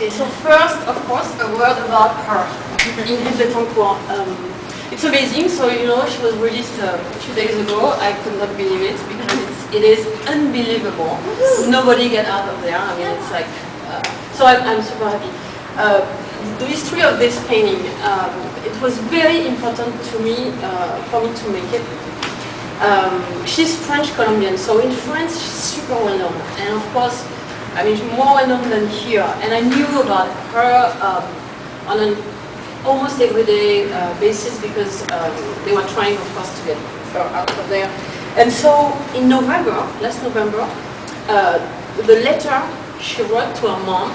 Okay, so first, of course, a word about her. Ingrid Betancourt. It's amazing. So, you know, she was released a few days ago. I could not believe it because it is unbelievable. Nobody get out of there. I mean, it's like, so I'm super happy. The history of this painting, it was very important to me, for me to make it. She's French-Colombian, so in France she's super well known. And of course, I mean, more well known than here. And I knew about her on an almost everyday basis because they were trying, of course, to get her out of there. And so in November, last November, the letter she wrote to her mom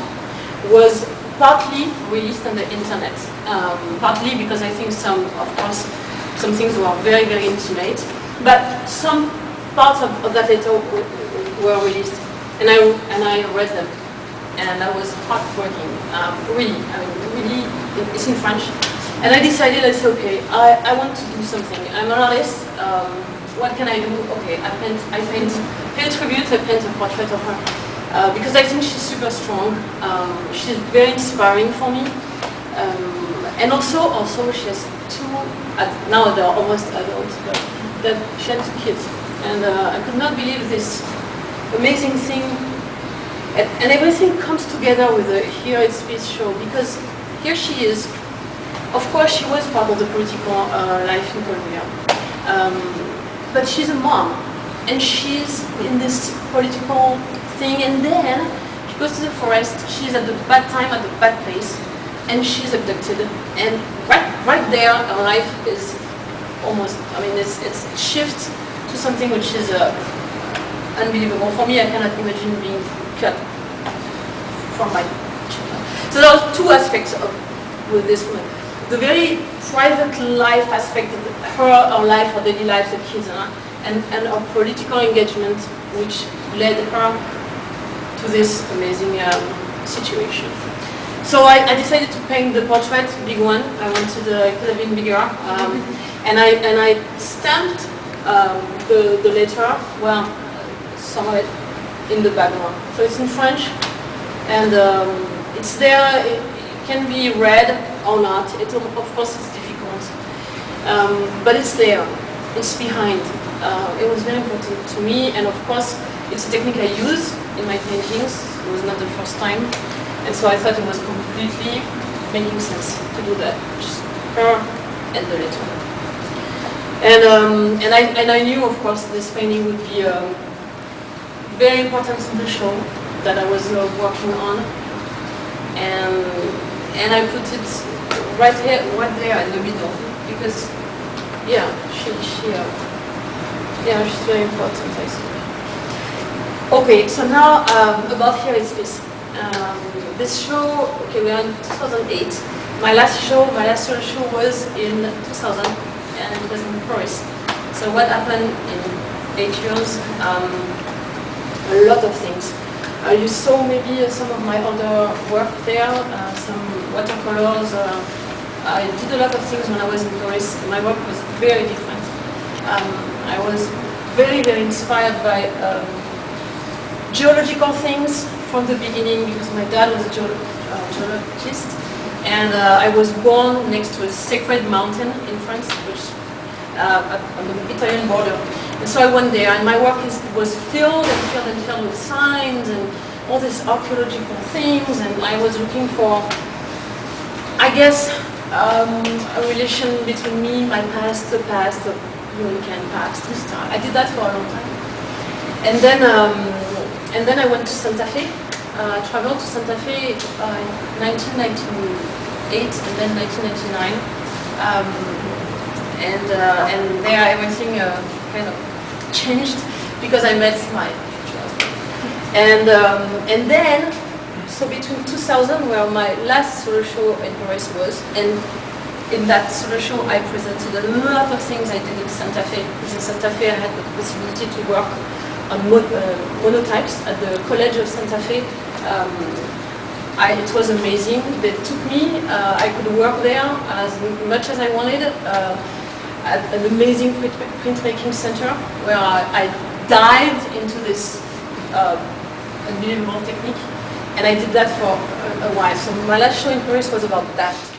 was partly released on the internet. Partly because I think some things were very, very intimate. But some parts of that letter were released. And I read them. And I was heartbreaking, really. I mean, really, it's in French. And I decided, I said, okay, I want to do something. I'm an artist. What can I do? Okay, I paint tribute, I paint a portrait of her. Because I think she's super strong. She's very inspiring for me. And also she has two, now they're almost adults, but she had 2 kids. And I could not believe this amazing thing. And everything comes together with the Here It's Peace show, because here she is. Of course, she was part of the political life in Colombia. But she's a mom, and she's in this political thing, and then she goes to the forest, she's at the bad time, at the bad place, and she's abducted. And right there, her life is almost, I mean, it's shifts to something which is unbelievable. For me, I cannot imagine being cut from my children. So there are 2 aspects with this woman. The very private life aspect of her life, her daily life, the kids, and her political engagement, which led her to this amazing situation. So I decided to paint the portrait, big one. I wanted it could have been bigger, and I stamped the letter. Well, some of it in the background. So it's in French, and it's there. It can be read or not. Of course, it's difficult, but it's there. It's behind. It was very important to me, and of course, it's a technique I use in my paintings. It was not the first time, and so I thought it was completely making sense to do that. Just her and the letter. And I knew, of course, this painting would be very important in the show that I was working on, and I put it right there in the middle because, yeah, she's very important, I think. Okay, so now about Here It's Peace. This show, okay, we are in 2008. My last solo show was in 2000, and it was in Paris. So what happened in 8 years? A lot of things. You saw maybe some of my other work there, some watercolors. I did a lot of things when I was in Paris. My work was very different. I was very, very inspired by geological things from the beginning because my dad was a geologist. And I was born next to a sacred mountain in France, which on the Italian border. And so I went there, and my work was filled with signs and all these archaeological things, and I was looking for, I guess, a relation between me, my past, the past of humankind past, and stuff. I did that for a long time. And then I went to Santa Fe. I traveled to Santa Fe in 1998 and then 1999. And there everything kind of changed because I met my future husband. And then, so between 2000, where my last solo show in Paris was, and in that solo show I presented a lot of things I did in Santa Fe. Because in Santa Fe I had the possibility to work on monotypes at the College of Santa Fe. It was amazing. They took me. I could work there as much as I wanted at an amazing printmaking center where I dived into this unbelievable technique. And I did that for a while. So my last show in Paris was about that.